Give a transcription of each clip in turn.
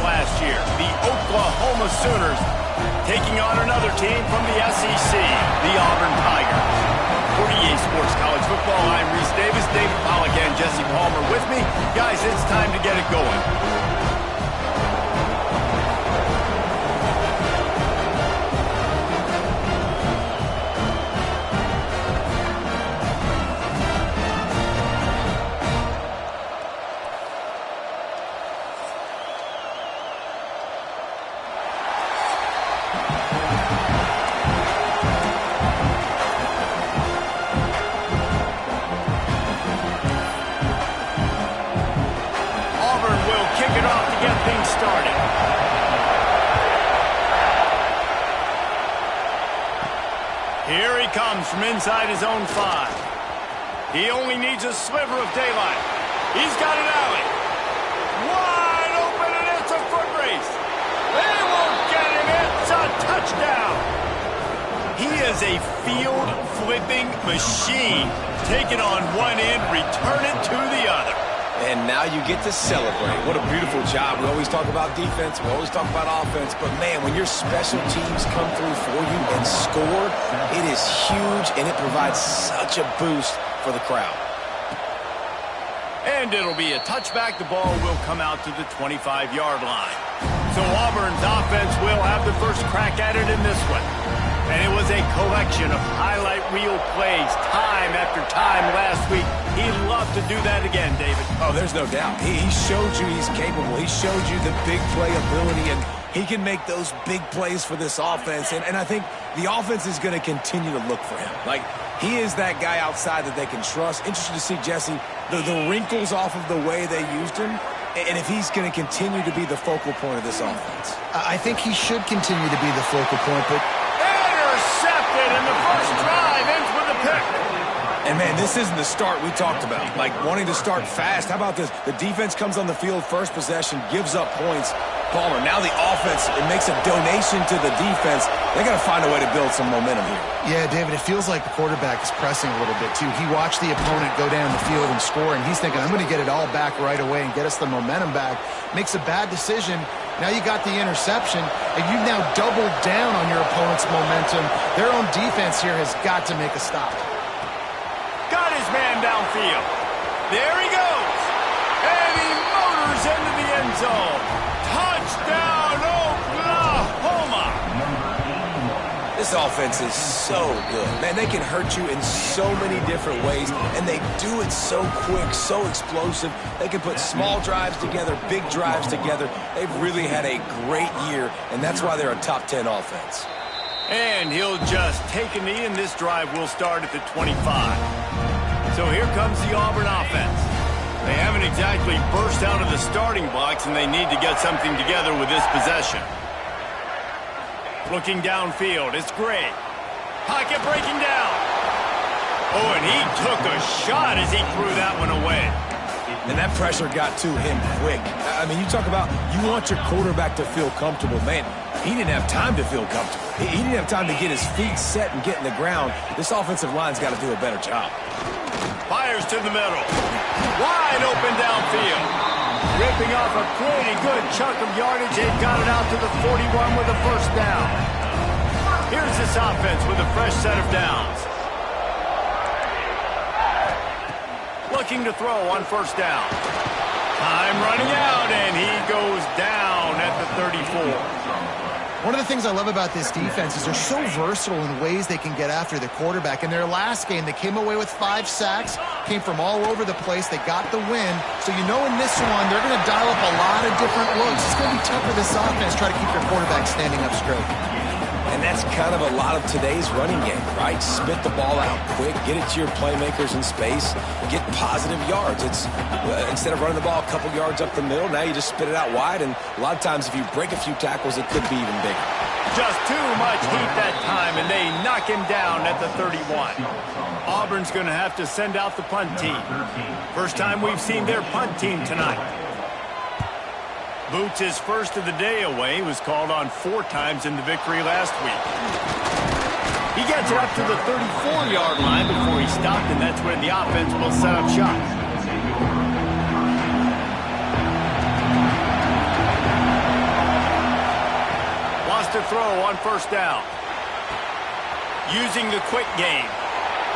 last year, the Oklahoma Sooners, taking on another team from the SEC, the Auburn Tigers. For EA Sports College Football, I'm Reese Davis, David Pollack, and Jesse Palmer with me. Guys, it's time to get it going. Here he comes from inside his own 5. He only needs a sliver of daylight. He's got an alley. Wide open, and it's a foot race. They won't get him. It's a touchdown. He is a field-flipping machine. Take it on one end, return it to the other. And now you get to celebrate. What a beautiful job. We always talk about defense. We always talk about offense. But, man, when your special teams come through for you and score, it is huge, and it provides such a boost for the crowd. And it'll be a touchback. The ball will come out to the 25-yard line. So Auburn's offense will have the first crack at it in this one. And it was a collection of highlight reel plays time after time last week. He'd love to do that again, David. Oh, there's no doubt. He showed you he's capable. He showed you the big play ability, and he can make those big plays for this offense. And I think the offense is going to continue to look for him. Like, he is that guy outside that they can trust. Interested to see, Jesse, the wrinkles off of the way they used him, and if he's going to continue to be the focal point of this offense. I think he should continue to be the focal point, but... Intercepted, and the first drive ends with a pick. And, man, this isn't the start we talked about, like wanting to start fast. How about this? The defense comes on the field, first possession, gives up points. Palmer, now the offense, it makes a donation to the defense. They got to find a way to build some momentum here. Yeah, David, it feels like the quarterback is pressing a little bit, too. He watched the opponent go down the field and score, and he's thinking, I'm going to get it all back right away and get us the momentum back. Makes a bad decision. Now you got the interception, and you've now doubled down on your opponent's momentum. Their own defense here has got to make a stop. Got his man downfield. There he goes. And he motors into the end zone. Touchdown, Oklahoma. This offense is so good. Man, they can hurt you in so many different ways, and they do it so quick, so explosive. They can put small drives together, big drives together. They've really had a great year, and that's why they're a top 10 offense. And he'll just take a knee, and this drive will start at the 25. So here comes the Auburn offense. They haven't exactly burst out of the starting blocks, and they need to get something together with this possession. Looking downfield, it's Gray. Pocket breaking down. Oh, and he took a shot as he threw that one away. And that pressure got to him quick. I mean, you talk about you want your quarterback to feel comfortable. Man, he didn't have time to feel comfortable. He didn't have time to get his feet set and get in the ground. This offensive line's got to do a better job. Fires to the middle. Wide open downfield. Ripping off a pretty good chunk of yardage. They've got it out to the 41 with a first down. Here's this offense with a fresh set of downs. Looking to throw on first down. Time running out, and he goes down at the 34. One of the things I love about this defense is they're so versatile in ways they can get after the quarterback. In their last game, they came away with 5 sacks, came from all over the place. They got the win. So you know in this one, they're going to dial up a lot of different looks. It's going to be tough for this offense to try to keep your quarterback standing up straight. And that's kind of a lot of today's running game, right? Spit the ball out quick, get it to your playmakers in space, get positive yards. It's instead of running the ball a couple yards up the middle, now you just spit it out wide, and a lot of times if you break a few tackles, it could be even bigger. Just too much heat that time, and they knock him down at the 31. Auburn's going to have to send out the punt team. First time we've seen their punt team tonight. Boots his first of the day away. Was called on 4 times in the victory last week. He gets it up to the 34-yard line before he stopped, and that's where the offense will set up shop. throw on first down. Using the quick game.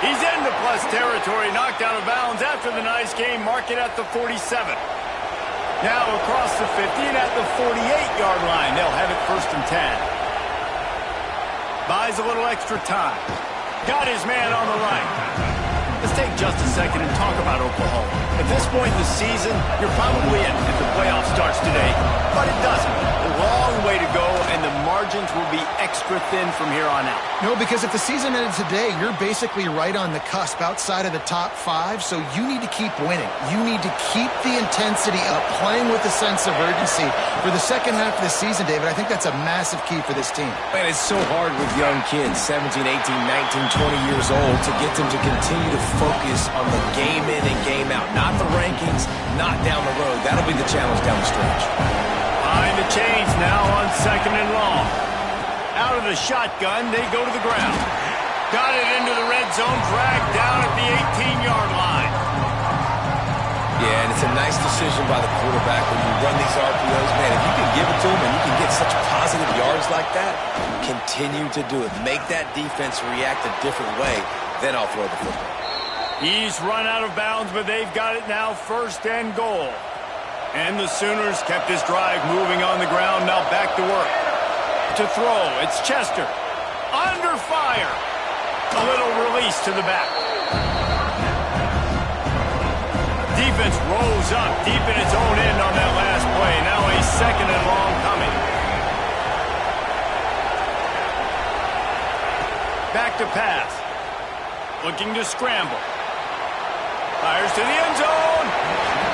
He's into plus territory, knocked out of bounds after the nice game. Mark it at the 47. Now across the 50 and at the 48-yard line. They'll have it 1st and 10. Buys a little extra time. Got his man on the right. Let's take just a second and talk about Oklahoma. At this point in the season, you're probably in if the playoff starts today, but it doesn't. A long way to go, and the margins will be extra thin from here on out. No, because if the season ended today, you're basically right on the cusp outside of the top 5, so you need to keep winning. You need to keep the intensity up, playing with a sense of urgency for the second half of the season, David. I think that's a massive key for this team. Man, it's so hard with young kids, 17, 18, 19, 20 years old, to get them to continue to focus on the game in and game out. Not the rankings, not down the road. That'll be the challenge down the stretch. Behind the chains now on 2nd and long. Out of the shotgun, they go to the ground. Got it into the red zone, dragged down at the 18-yard line. Yeah, and it's a nice decision by the quarterback when you run these RPOs. Man, if you can give it to him and you can get such positive yards like that, continue to do it. Make that defense react a different way, then I'll throw the football. He's run out of bounds, but they've got it now 1st and goal. And the Sooners kept this drive moving on the ground, now back to work. To throw, it's Chester. Under fire. A little release to the back. Defense rolls up deep in its own end on that last play. Now a 2nd and long coming. Back to pass. Looking to scramble. Fires to the end zone.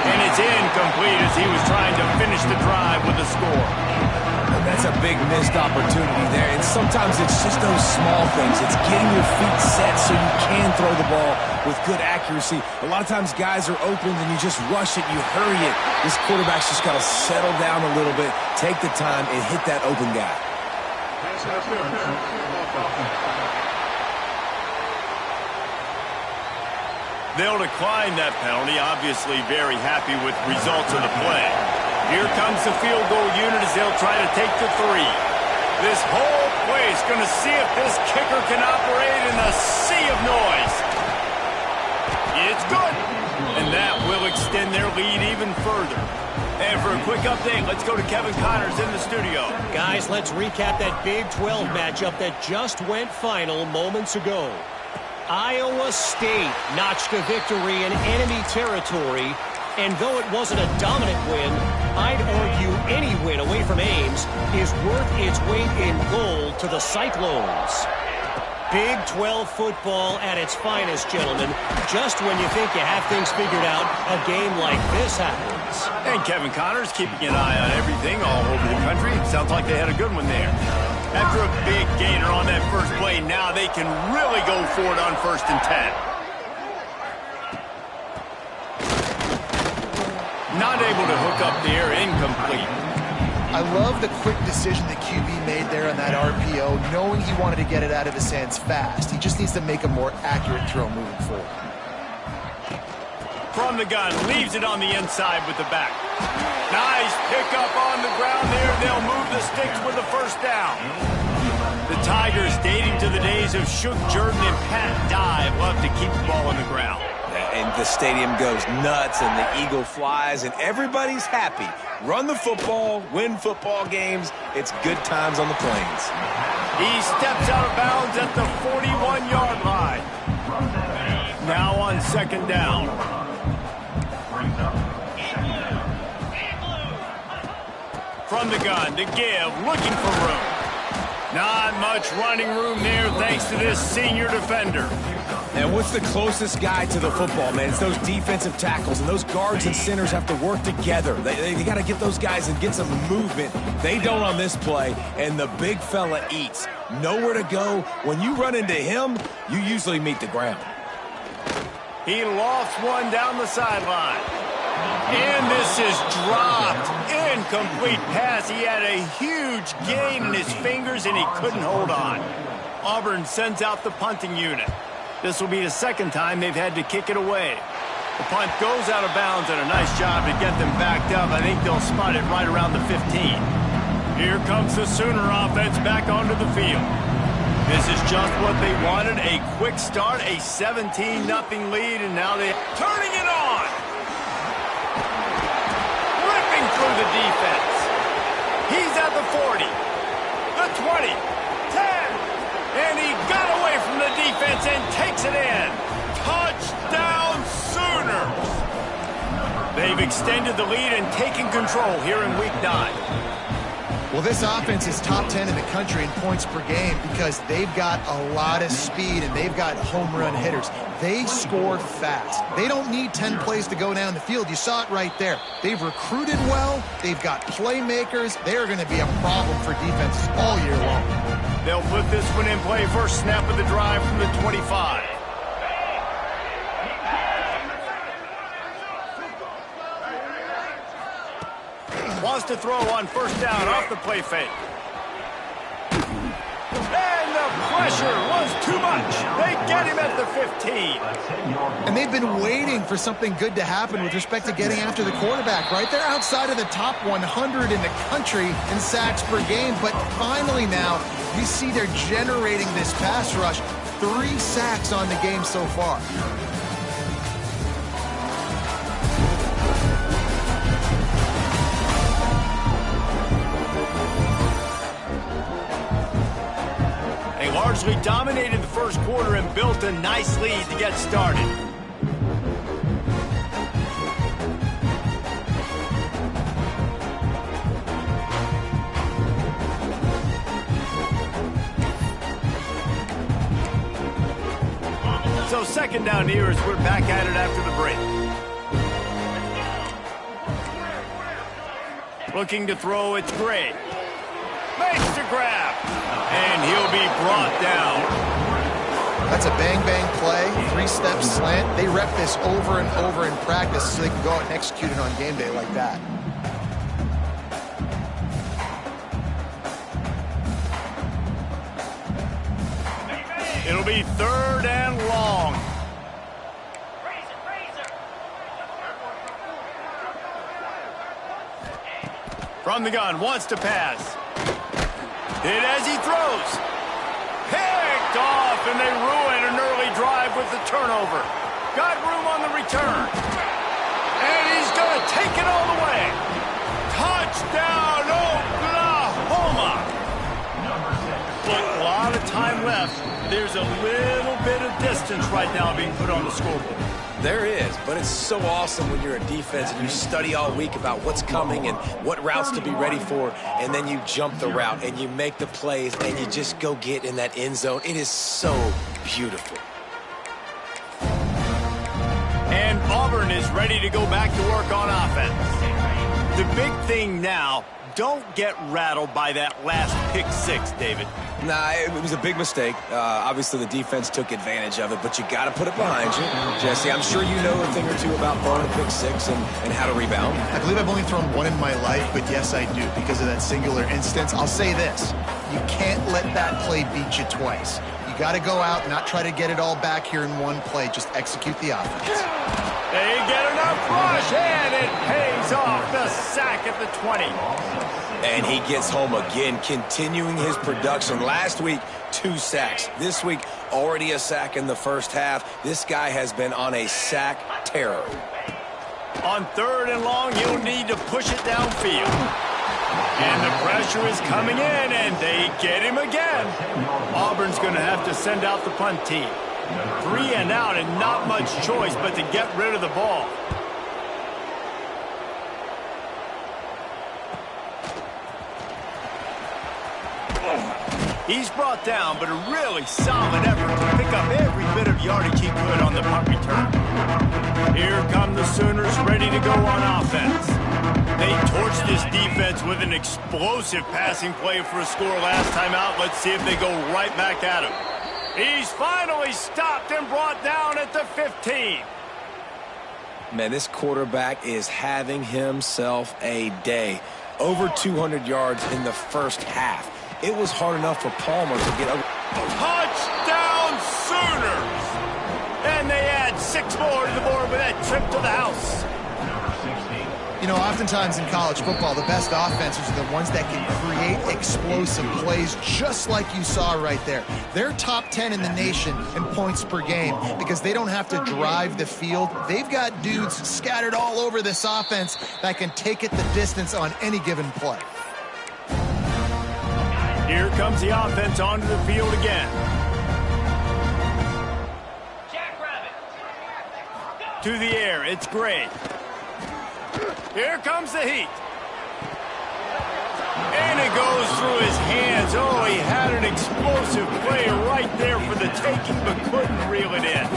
And it's incomplete as he was trying to finish the drive with a score. And that's a big missed opportunity there. And sometimes it's just those small things. It's getting your feet set so you can throw the ball with good accuracy. A lot of times guys are open and you just rush it, you hurry it. This quarterback's just got to settle down a little bit, take the time, and hit that open guy. They'll decline that penalty, obviously very happy with results of the play. Here comes the field goal unit as they'll try to take the 3. This whole play is going to see if this kicker can operate in the sea of noise. It's good. And that will extend their lead even further. And for a quick update, let's go to Kevin Connors in the studio. Guys, let's recap that Big 12 matchup that just went final moments ago. Iowa State notched a victory in enemy territory, and though it wasn't a dominant win, I'd argue any win away from Ames is worth its weight in gold to the Cyclones. Big 12 football at its finest, gentlemen. Just when you think you have things figured out, a game like this happens. And Kevin Connors keeping an eye on everything all over the country. Sounds like they had a good one there. After a big gainer on that first play, now they can really go for it on 1st and 10. Not able to hook up there, incomplete. I love the quick decision that QB made there on that RPO, knowing he wanted to get it out of his hands fast. He just needs to make a more accurate throw moving forward. From the gun, leaves it on the inside with the back. Nice pickup on the ground there. They'll move the sticks with the 1st down. The Tigers, dating to the days of Shook Jordan and Pat Dye, love to keep the ball on the ground. And the stadium goes nuts, and the eagle flies, and everybody's happy. Run the football, win football games. It's good times on the plains. He steps out of bounds at the 41-yard line. Now on 2nd down. From the gun to give, looking for room. Not much running room there thanks to this senior defender. And what's the closest guy to the football, man? It's those defensive tackles, and those guards and centers have to work together. They got to get those guys and get some movement. They don't on this play, and the big fella eats. Nowhere to go. When you run into him, you usually meet the ground. He lofts one down the sideline. And this is dropped. Incomplete pass. He had a huge gain in his fingers, and he couldn't hold on. Auburn sends out the punting unit. This will be the 2nd time they've had to kick it away. The punt goes out of bounds, and a nice job to get them backed up. I think they'll spot it right around the 15. Here comes the Sooner offense back onto the field. This is just what they wanted, a quick start, a 17-0 lead, and now they're turning it on. Ripping through the defense. He's at the 40, the 20, 10, and he got away from the defense and takes it in. Touchdown Sooners! They've extended the lead and taken control here in Week 9. Well, this offense is top 10 in the country in points per game because they've got a lot of speed and they've got home run hitters. They score fast. They don't need 10 plays to go down the field. You saw it right there. They've recruited well. They've got playmakers. They're going to be a problem for defenses all year long. They'll put this one in play. First snap of the drive from the 25. Wants to throw on first down off the play fake. And the pressure was too much. They get him at the 15. And they've been waiting for something good to happen with respect to getting after the quarterback, right? They're outside of the top 100 in the country in sacks per game, but finally now you see they're generating this pass rush. 3 sacks on the game so far. Largely dominated the first quarter and built a nice lead to get started. So second down here as we're back at it after the break. Looking to throw, it's Gray. Makes the grab. And he'll be brought down. That's a bang-bang play, 3-step slant. They rep this over and over in practice so they can go out and execute it on game day like that. It'll be third and long. From the gun, wants to pass. Hit as he throws. Picked off, and they ruin an early drive with the turnover. Got room on the return. And he's going to take it all the way. Touchdown, Oklahoma. But a lot of time left. There's a little bit of distance right now being put on the scoreboard. There is, but it's so awesome when you're a defense and you study all week about what's coming and what routes to be ready for, and then you jump the route and you make the plays and you just go get in that end zone. It is so beautiful. And Auburn is ready to go back to work on offense. The big thing now, don't get rattled by that last pick 6, David. Nah, it was a big mistake. Obviously, the defense took advantage of it, but you got to put it behind you. Jesse, I'm sure you know a thing or two about throwing a pick 6 and how to rebound. I believe I've only thrown one in my life, but yes, I do, because of that singular instance. I'll say this. You can't let that play beat you twice. You got to go out and not try to get it all back here in one play. Just execute the offense. They get enough rush, and it pays off. The sack at the 20. And he gets home again, continuing his production. Last week, 2 sacks. This week, already a sack in the first half. This guy has been on a sack terror. On third and long, you'll need to push it downfield. And the pressure is coming in, and they get him again. Auburn's going to have to send out the punt team. 3 and out, and not much choice but to get rid of the ball. He's brought down, but a really solid effort to pick up every bit of yardage he could on the punt return. Here come the Sooners ready to go on offense. They torched this defense with an explosive passing play for a score last time out. Let's see if they go right back at him. He's finally stopped and brought down at the 15. Man, this quarterback is having himself a day. Over 200 yards in the first half. It was hard enough for Palmer to get over. Touchdown Sooners! And they add 6 more to the board with that trip to the house. You know, oftentimes in college football, the best offenses are the ones that can create explosive plays, just like you saw right there. They're top 10 in the nation in points per game because they don't have to drive the field. They've got dudes scattered all over this offense that can take it the distance on any given play. Here comes the offense onto the field again. To the air, it's Gray. Here comes the heat. And it goes through his hands. Oh, he had an explosive play right there for the taking, but couldn't reel it in.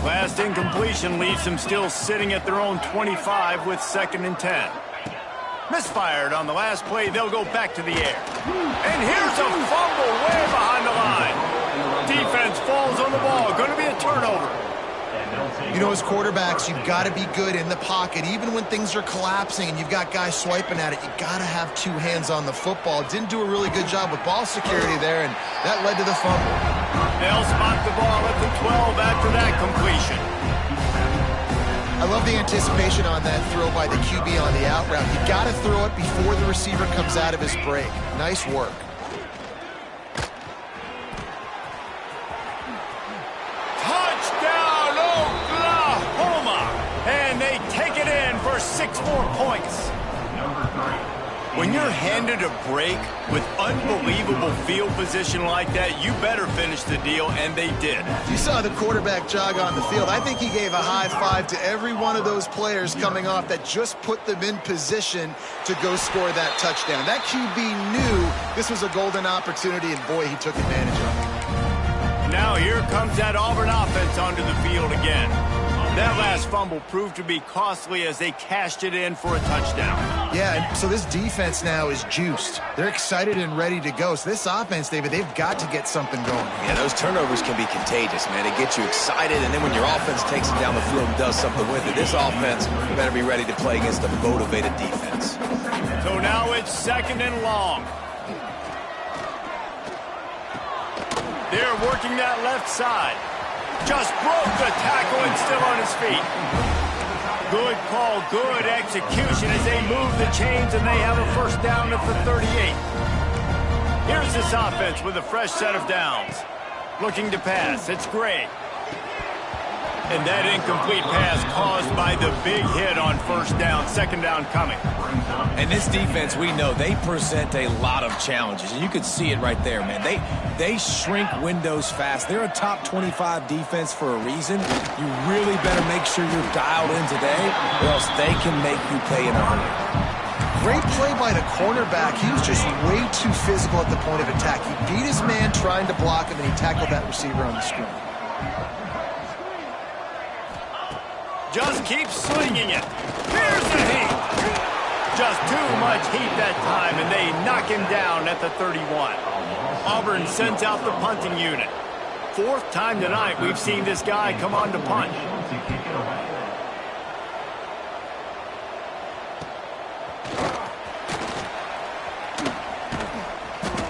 Last incompletion leaves them still sitting at their own 25 with 2nd and 10. Misfired on the last play. They'll go back to the air. And here's a fumble way behind the line. Defense falls on the ball. Going to be a turnover. You know, as quarterbacks, you've got to be good in the pocket. Even when things are collapsing and you've got guys swiping at it, you've got to have 2 hands on the football. Didn't do a really good job with ball security there, and that led to the fumble. They'll spot the ball at the 12 after that completion. I love the anticipation on that throw by the QB on the out route. You got to throw it before the receiver comes out of his break. Nice work. Touchdown, Oklahoma! And they take it in for 6 more points. When you're handed a break with unbelievable field position like that, you better finish the deal, and they did. You saw the quarterback jog on the field. I think he gave a high five to every one of those players coming off that just put them in position to go score that touchdown. That QB knew this was a golden opportunity, and boy, he took advantage of it. Now here comes that Auburn offense onto the field again. That last fumble proved to be costly as they cashed it in for a touchdown. Yeah, and so this defense now is juiced. They're excited and ready to go. So this offense, David, they've got to get something going. Yeah, those turnovers can be contagious, man. It gets you excited, and then when your offense takes it down the field and does something with it, this offense better be ready to play against a motivated defense. So now it's 2nd and long. They're working that left side. Just broke the tackle and still on his feet. Good call, good execution as they move the chains and they have a 1st down at the 38. Here's this offense with a fresh set of downs. Looking to pass, it's Gray. And that incomplete pass caused by the big hit on 1st down, 2nd down coming. And this defense, we know, they present a lot of challenges. And you could see it right there, man. They shrink windows fast. They're a top 25 defense for a reason. You really better make sure you're dialed in today, or else they can make you pay in a hurry. Great play by the cornerback. He was just way too physical at the point of attack. He beat his man trying to block him, and he tackled that receiver on the screen. Just keep swinging it. Here's the heat. Just too much heat that time, and they knock him down at the 31. Auburn sends out the punting unit. 4th time tonight we've seen this guy come on to punt.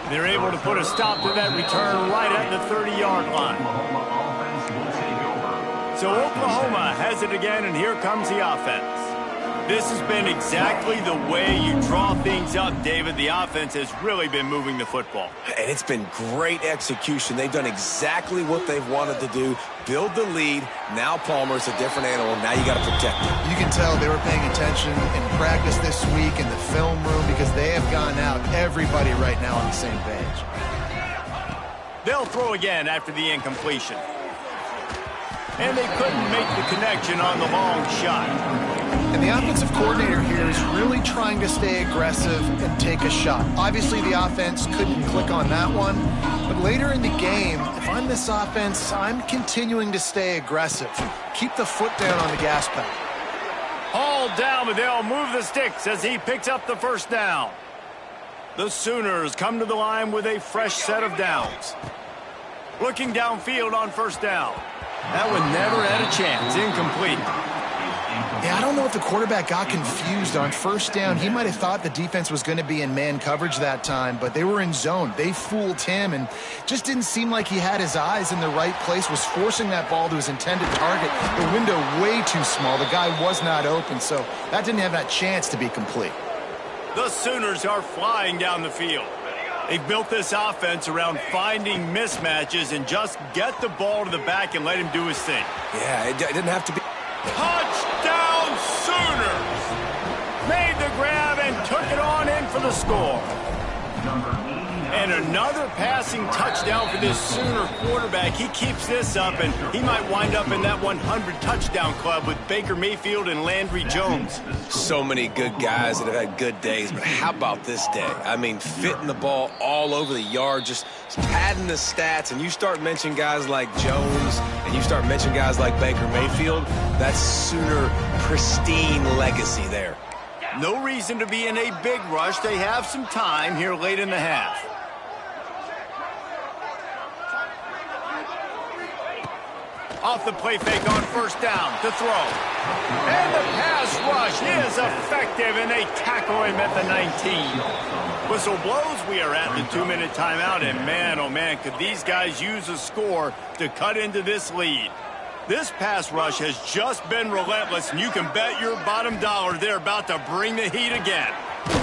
They're able to put a stop to that return right at the 30-yard line. So Oklahoma has it again, and here comes the offense. This has been exactly the way you draw things up, David. The offense has really been moving the football. And it's been great execution. They've done exactly what they've wanted to do. Build the lead. Now Palmer's a different animal. Now you got to protect him. You can tell they were paying attention in practice this week in the film room because they have gone out, everybody right now on the same page. They'll throw again after the incompletion. And they couldn't make the connection on the long shot. And the offensive coordinator here is really trying to stay aggressive and take a shot. Obviously, the offense couldn't click on that one. But later in the game, if I'm this offense, I'm continuing to stay aggressive. Keep the foot down on the gas pedal. Hauled down, but they'll move the sticks as he picks up the 1st down. The Sooners come to the line with a fresh set of downs. Looking downfield on 1st down. That one never had a chance. Incomplete. Yeah, I don't know if the quarterback got confused on first down. He might have thought the defense was going to be in man coverage that time, but they were in zone. They fooled him and just didn't seem like he had his eyes in the right place, was forcing that ball to his intended target. The window way too small. The guy was not open, so that didn't have that chance to be complete. The Sooners are flying down the field. They've built this offense around finding mismatches and just get the ball to the back and let him do his thing. Yeah, it didn't have to be. Touchdown Sooners! Made the grab and took it on in for the score. And another passing touchdown for this Sooner quarterback. He keeps this up, and he might wind up in that 100 touchdown club with Baker Mayfield and Landry Jones. So many good guys that have had good days, but how about this day? I mean, fitting the ball all over the yard, just padding the stats, and you start mentioning guys like Jones, and you start mentioning guys like Baker Mayfield, that's Sooner pristine legacy there. No reason to be in a big rush. They have some time here late in the half. Off the play fake on first down to throw. And the pass rush is effective, and they tackle him at the 19. Whistle blows. We are at the 2-minute timeout, and man, oh man, could these guys use a score to cut into this lead. This pass rush has just been relentless, and you can bet your bottom dollar they're about to bring the heat again.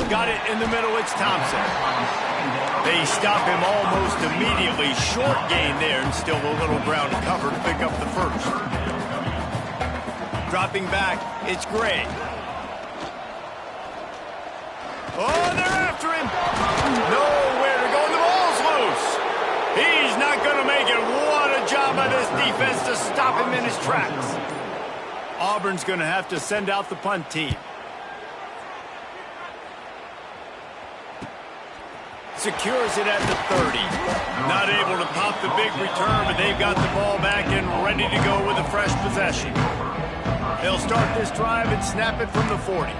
Got it in the middle. It's Thompson. They stop him almost immediately. Short gain there, and still a little ground to cover to pick up the first. Dropping back, it's Gray. Oh, they're after him. Nowhere to go, and the ball's loose. He's not going to make it. What a job by this defense to stop him in his tracks. Auburn's going to have to send out the punt team. Secures it at the 30. Not able to pop the big return, but they've got the ball back and ready to go with a fresh possession. They'll start this drive and snap it from the 40.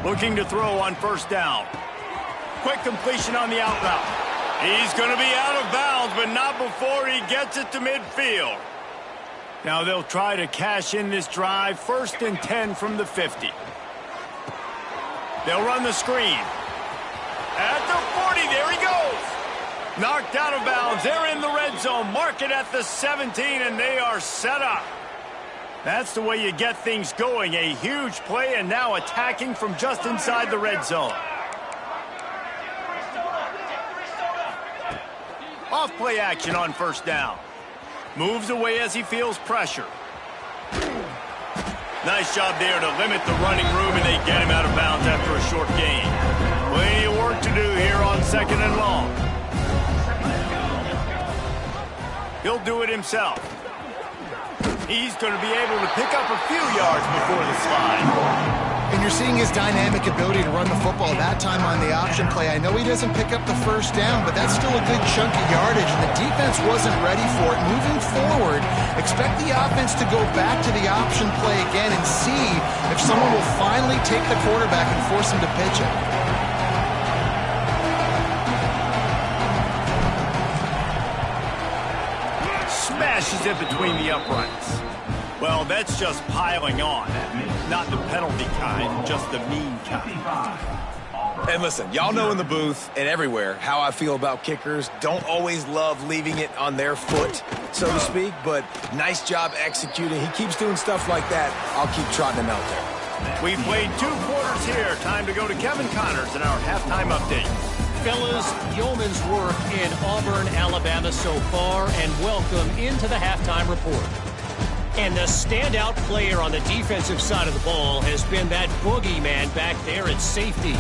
Looking to throw on first down. Quick completion on the out route. He's going to be out of bounds, but not before he gets it to midfield. Now they'll try to cash in this drive. 1st and 10 from the 50. They'll run the screen. At the 40, there he goes. Knocked out of bounds. They're in the red zone. Mark it at the 17, and they are set up. That's the way you get things going. A huge play, and now attacking from just inside the red zone. Off play action on first down. Moves away as he feels pressure. Nice job there to limit the running room, and they get him out of bounds after a short gain. Plenty of work to do here on 2nd and long. He'll do it himself. He's going to be able to pick up a few yards before the slide. And you're seeing his dynamic ability to run the football that time on the option play. I know he doesn't pick up the first down, but that's still a good chunk of yardage, and the defense wasn't ready for it. Moving forward, expect the offense to go back to the option play again and see if someone will finally take the quarterback and force him to pitch it. Smashes it between the uprights. Well, that's just piling on. Not the penalty kind, just the mean kind. And listen, y'all know in the booth and everywhere how I feel about kickers. Don't always love leaving it on their foot, so to speak, but nice job executing. He keeps doing stuff like that. I'll keep trotting him out there. We've played 2 quarters here. Time to go to Kevin Connors in our halftime update. Fellas, yeoman's work in Auburn, Alabama so far, and welcome into the halftime report. And the standout player on the defensive side of the ball has been that boogeyman back there at safety.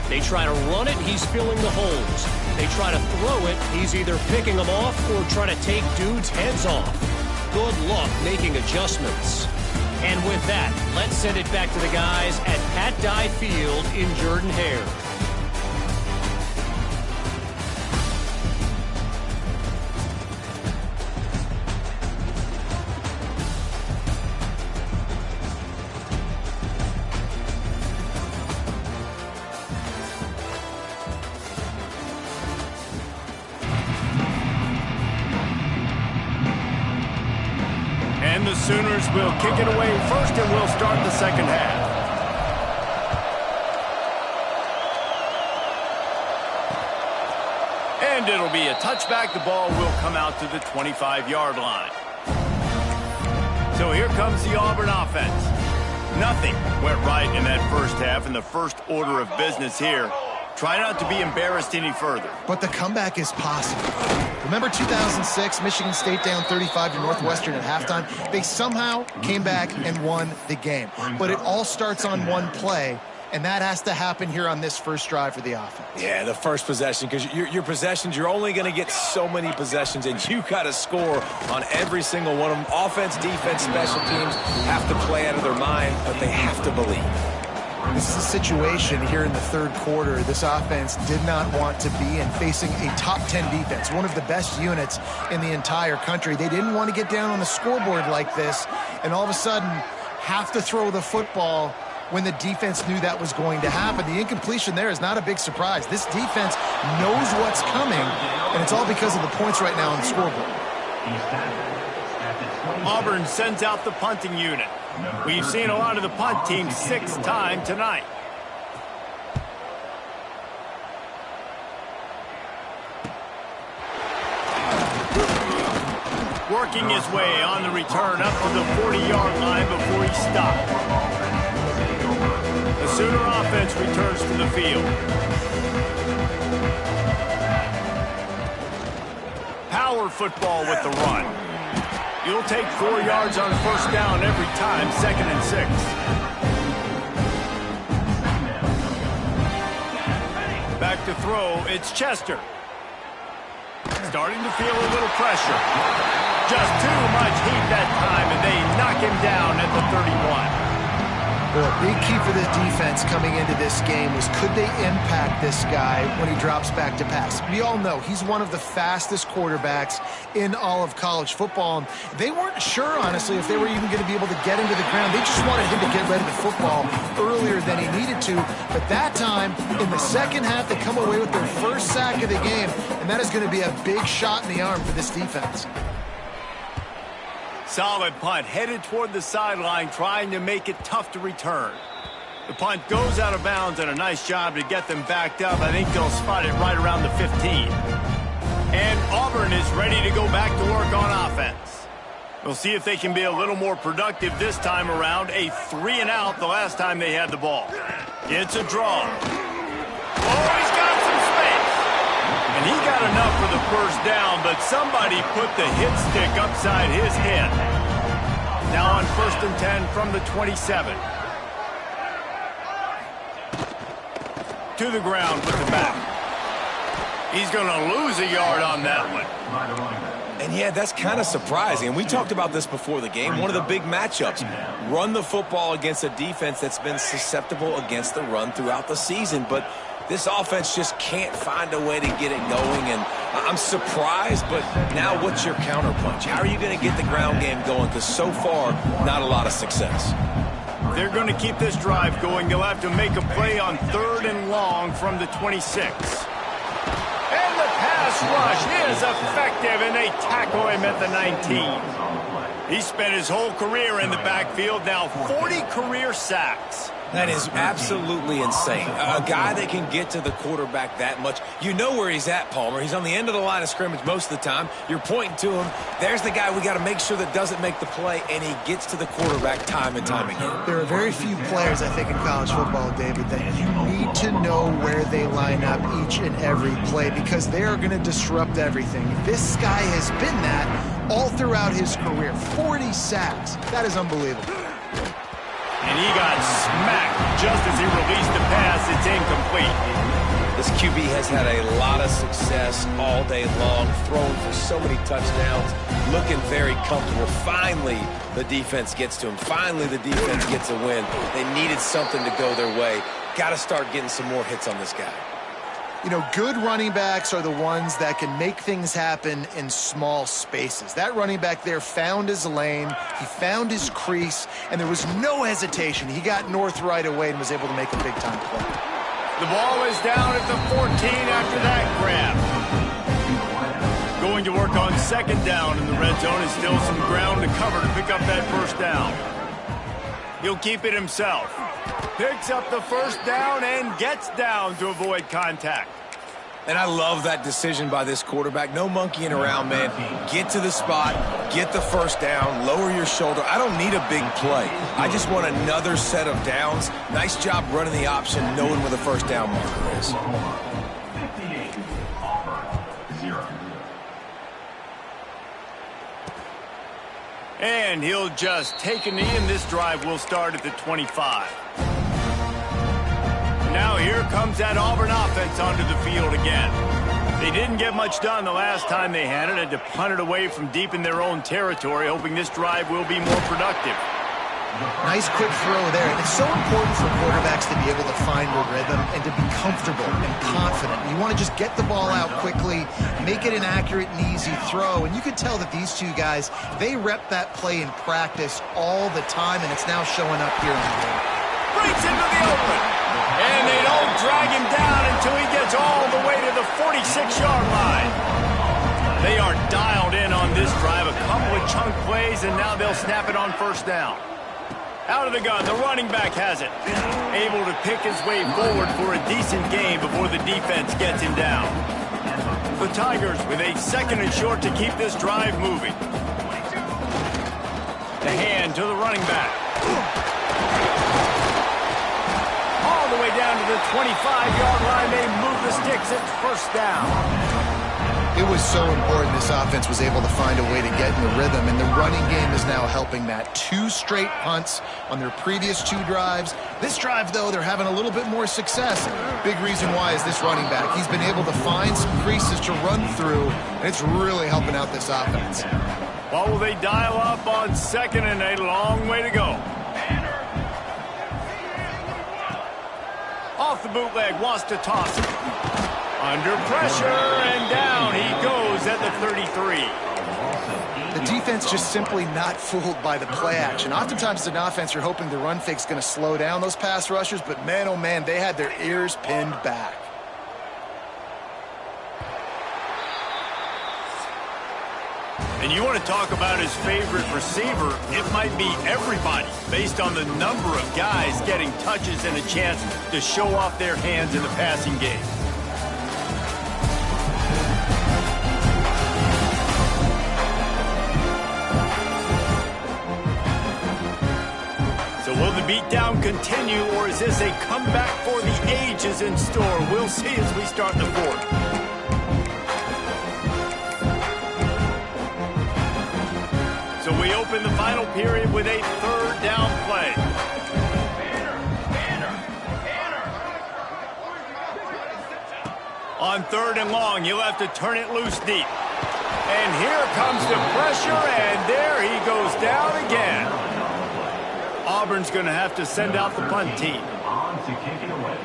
They try to run it, he's filling the holes. They try to throw it, he's either picking them off or trying to take dudes' heads off. Good luck making adjustments. And with that, let's send it back to the guys at Pat Dye Field in Jordan-Hare. And the Sooners will kick it away first, and we'll start the second half. And it'll be a touchback. The ball will come out to the 25-yard line. So here comes the Auburn offense. Nothing went right in that first half, and the first order of business here. Try not to be embarrassed any further. But the comeback is possible. Remember 2006, Michigan State down 35 to Northwestern at halftime? They somehow came back and won the game. But it all starts on one play, and that has to happen here on this first drive for the offense. Yeah, the first possession, because your possessions, you're only going to get so many possessions, and you got to score on every single one of them. Offense, defense, special teams have to play out of their mind, but they have to believe. This is a situation here in the third quarter this offense did not want to be in, facing a top 10 defense, one of the best units in the entire country. They didn't want to get down on the scoreboard like this and all of a sudden have to throw the football when the defense knew that was going to happen. The incompletion there is not a big surprise. This defense knows what's coming, and it's all because of the points right now on the scoreboard. Auburn sends out the punting unit. We've seen a lot of the punt team 6 times tonight. Working his way on the return up to the 40-yard line before he stopped. The Sooner offense returns to the field. Power football with the run. You'll take 4 yards on first down every time, 2nd and 6. Back to throw, it's Chester. Starting to feel a little pressure. Just too much heat that time, and they knock him down at the 31. Well, a big key for this defense coming into this game was could they impact this guy when he drops back to pass. We all know he's one of the fastest quarterbacks in all of college football. They weren't sure, honestly, if they were even going to be able to get him to the ground. They just wanted him to get rid of the football earlier than he needed to. But that time, in the second half, they come away with their first sack of the game, and that is going to be a big shot in the arm for this defense. Solid punt, headed toward the sideline, trying to make it tough to return. The punt goes out of bounds, and a nice job to get them backed up. I think they'll spot it right around the 15. And Auburn is ready to go back to work on offense. We'll see if they can be a little more productive this time around. A 3-and-out the last time they had the ball. It's a draw. Oh, he's got some space. And he got enough for the first down, but somebody put the hit stick upside his head. Now on 1st and 10 from the 27. To the ground with the back. He's going to lose a yard on that one. And yeah, that's kind of surprising. And we talked about this before the game. One of the big matchups. Run the football against a defense that's been susceptible against the run throughout the season. But this offense just can't find a way to get it going. And I'm surprised, but now what's your counterpunch? How are you going to get the ground game going? Because so far, not a lot of success. They're going to keep this drive going. They'll have to make a play on 3rd and long from the 26. And the pass rush is effective, and they tackle him at the 19. He spent his whole career in the backfield, now 40 career sacks. That is absolutely insane. A guy that can get to the quarterback that much. You know where he's at, Palmer. He's on the end of the line of scrimmage most of the time. You're pointing to him. There's the guy we got to make sure that doesn't make the play, and he gets to the quarterback time and time again. There are very few players, I think, in college football, David, that you need to know where they line up each and every play because they are going to disrupt everything. This guy has been that all throughout his career. 40 sacks. That is unbelievable. And he got smacked just as he released the pass. It's incomplete. This QB has had a lot of success all day long, throwing for so many touchdowns, looking very comfortable. Finally, the defense gets to him. Finally, the defense gets a win. They needed something to go their way. Got to start getting some more hits on this guy. You know, good running backs are the ones that can make things happen in small spaces. That running back there found his lane, he found his crease, and there was no hesitation. He got north right away and was able to make a big-time play. The ball is down at the 14 after that grab. going to work on second down in the red zone, and still some ground to cover to pick up that first down. He'll keep it himself. Picks up the first down and gets down to avoid contact. And I love that decision by this quarterback. No monkeying around, man. Get to the spot, get the first down, lower your shoulder. I don't need a big play. I just want another set of downs. Nice job running the option, knowing where the first down marker is. 58, Auburn, 0. And he'll just take a knee, and this drive will start at the 25. Now here comes that Auburn offense onto the field again. They didn't get much done the last time they had it to punt it away from deep in their own territory, hoping this drive will be more productive. Nice quick throw there. And it's so important for quarterbacks to be able to find a rhythm and to be comfortable and confident. You want to just get the ball out quickly, make it an accurate and easy throw. And you can tell that these two guys, they rep that play in practice all the time, and it's now showing up here on the game. Breaks into the open. And they don't drag him down until he gets all the way to the 46-yard line. They are dialed in on this drive. A couple of chunk plays, and now they'll snap it on first down. Out of the gun, the running back has it. Able to pick his way forward for a decent gain before the defense gets him down. The Tigers with a second and short to keep this drive moving. The hand to the running back. All the way down to the 25-yard line. They move the sticks. It's first down. It was so important this offense was able to find a way to get in the rhythm, and the running game is now helping that. 2 straight punts on their previous 2 drives. This drive, though, they're having a little bit more success. Big reason why is this running back. He's been able to find some creases to run through, and it's really helping out this offense. What will they dial up on second and a long way to go? Off the bootleg, wants to toss it. Under pressure, and down he goes at the 33. The defense just simply not fooled by the play action. Oftentimes, as an offense, you're hoping the run fake's going to slow down those pass rushers, but man, oh man, they had their ears pinned back. And you want to talk about his favorite receiver, it might be everybody, based on the number of guys getting touches and a chance to show off their hands in the passing game. So will the beatdown continue, or is this a comeback for the ages in store? We'll see as we start the fourth. So we open the final period with a third down play. On third and long, he'll have to turn it loose deep. And here comes the pressure, and there he goes down again. Auburn's going to have to send out the punt team. On to kick it away.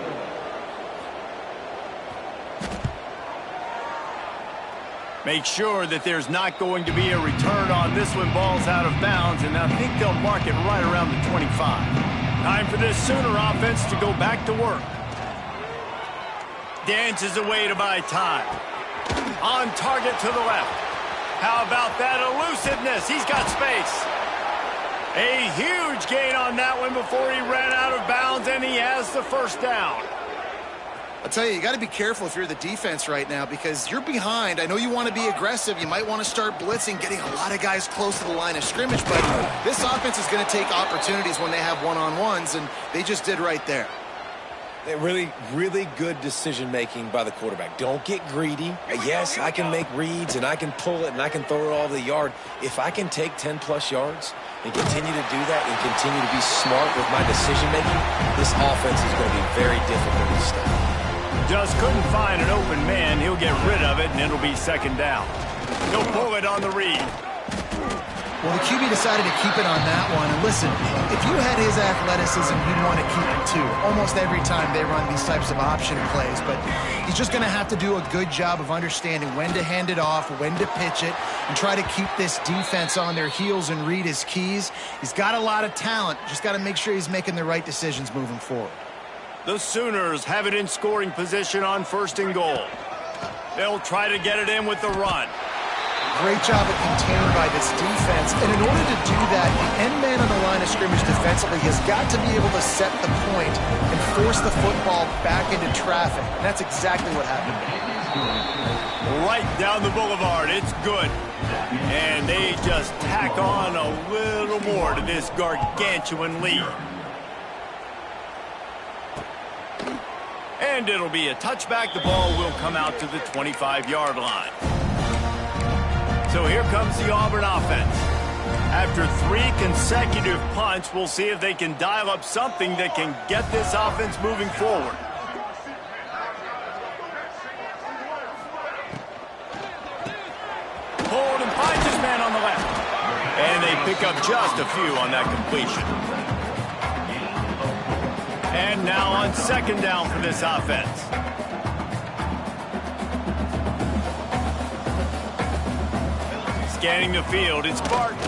Make sure that there's not going to be a return on this when ball's out of bounds, and I think they'll mark it right around the 25. Time for this Sooner offense to go back to work. Dances away to buy time. On target to the left. How about that elusiveness? He's got space. A huge gain on that one before he ran out of bounds, and he has the first down. I'll tell you got to be careful if you're the defense right now because you're behind. I know you want to be aggressive. You might want to start blitzing, getting a lot of guys close to the line of scrimmage, but this offense is going to take opportunities when they have one-on-ones, and they just did right there. Really, really good decision-making by the quarterback. Don't get greedy. Yes, I can make reads, and I can pull it, and I can throw it all over the yard. If I can take 10-plus yards and continue to do that and continue to be smart with my decision-making, this offense is going to be very difficult to stop. Just couldn't find an open man. He'll get rid of it, and it'll be second down. He'll pull it on the read. Well, the QB decided to keep it on that one. And listen, if you had his athleticism, you'd want to keep it too. Almost every time they run these types of option plays. But he's just going to have to do a good job of understanding when to hand it off, when to pitch it, and try to keep this defense on their heels and read his keys. He's got a lot of talent. Just got to make sure he's making the right decisions moving forward. The Sooners have it in scoring position on first and goal. They'll try to get it in with the run. Great job of containing by this defense. And in order to do that, the end man on the line of scrimmage defensively has got to be able to set the point and force the football back into traffic. And that's exactly what happened. Right down the boulevard. It's good. And they just tack on a little more to this gargantuan lead. And it'll be a touchback. The ball will come out to the 25-yard line. So here comes the Auburn offense. After 3 consecutive punts, we'll see if they can dial up something that can get this offense moving forward. Hold and finds his man on the left. And they pick up just a few on that completion. And now on 2nd down for this offense. Scanning the field, it's Barton.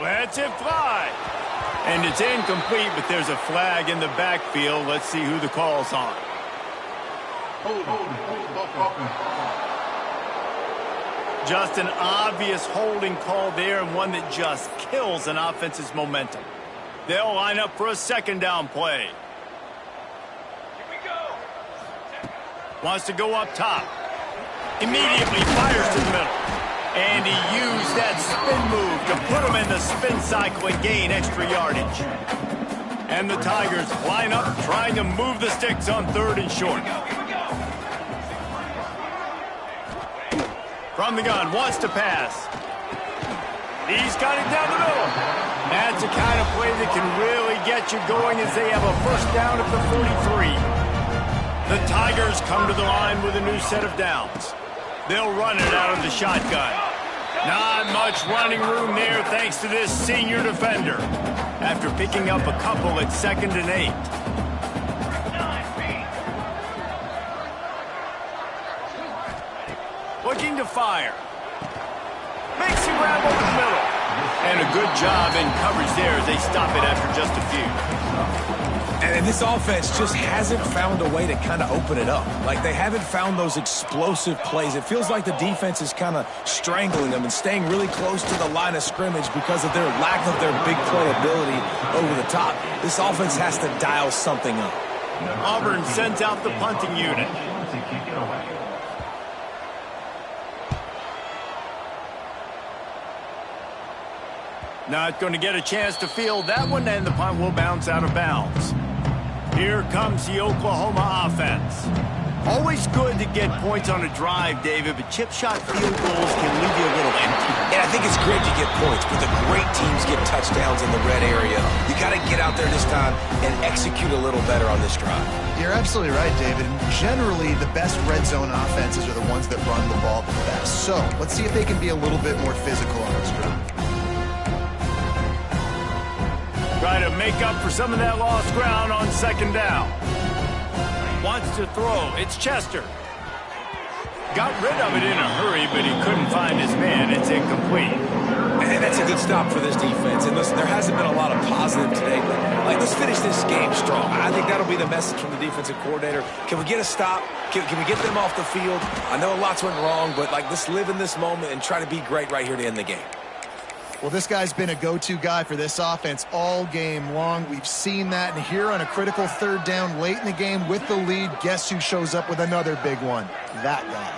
Lets it fly. And it's incomplete, but there's a flag in the backfield. Let's see who the call's on. Just an obvious holding call there, and one that just kills an offense's momentum. They'll line up for a 2nd down play. Here we go. Wants to go up top. Immediately fires to the middle. And he used that spin move to put him in the spin cycle and gain extra yardage. And the Tigers line up trying to move the sticks on 3rd and short. From the gun, wants to pass. He's got it down the middle. That's the kind of play that can really get you going as they have a 1st down at the 43. The Tigers come to the line with a new set of downs. They'll run it out of the shotgun. Not much running room there thanks to this senior defender. After picking up a couple at 2nd and 8. Looking to fire. Makes him grab over the middle. And a good job in coverage there as they stop it after just a few. And this offense just hasn't found a way to kind of open it up. Like, they haven't found those explosive plays. It feels like the defense is kind of strangling them and staying really close to the line of scrimmage because of their lack of their big play ability over the top. This offense has to dial something up. Auburn sends out the punting unit. Not going to get a chance to field that one, and the punt will bounce out of bounds. Here comes the Oklahoma offense. Always good to get points on a drive, David, but chip shot field goals can leave you a little empty. And I think it's great to get points, but the great teams get touchdowns in the red area. You got to get out there this time and execute a little better on this drive. You're absolutely right, David. Generally, the best red zone offenses are the ones that run the ball the best. So let's see if they can be a little bit more physical on this drive. Try to make up for some of that lost ground on 2nd down. Wants to throw. It's Chester. Got rid of it in a hurry, but he couldn't find his man. It's incomplete. And that's a good stop for this defense. And listen, there hasn't been a lot of positive today, but let's finish this game strong. I think that'll be the message from the defensive coordinator. Can we get a stop? Can we get them off the field? I know lots went wrong, but let's live in this moment and try to be great right here to end the game. Well, this guy's been a go-to guy for this offense all game long. We've seen that, and here on a critical 3rd down late in the game with the lead, guess who shows up with another big one? That guy.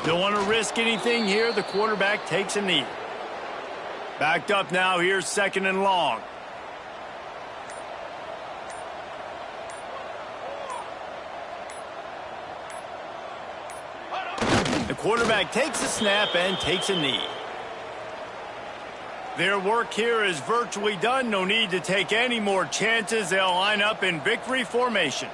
Don't want to risk anything here. The quarterback takes a knee. Backed up now. Here's 2nd and long. The quarterback takes a snap and takes a knee. Their work here is virtually done. No need to take any more chances. They'll line up in victory formation.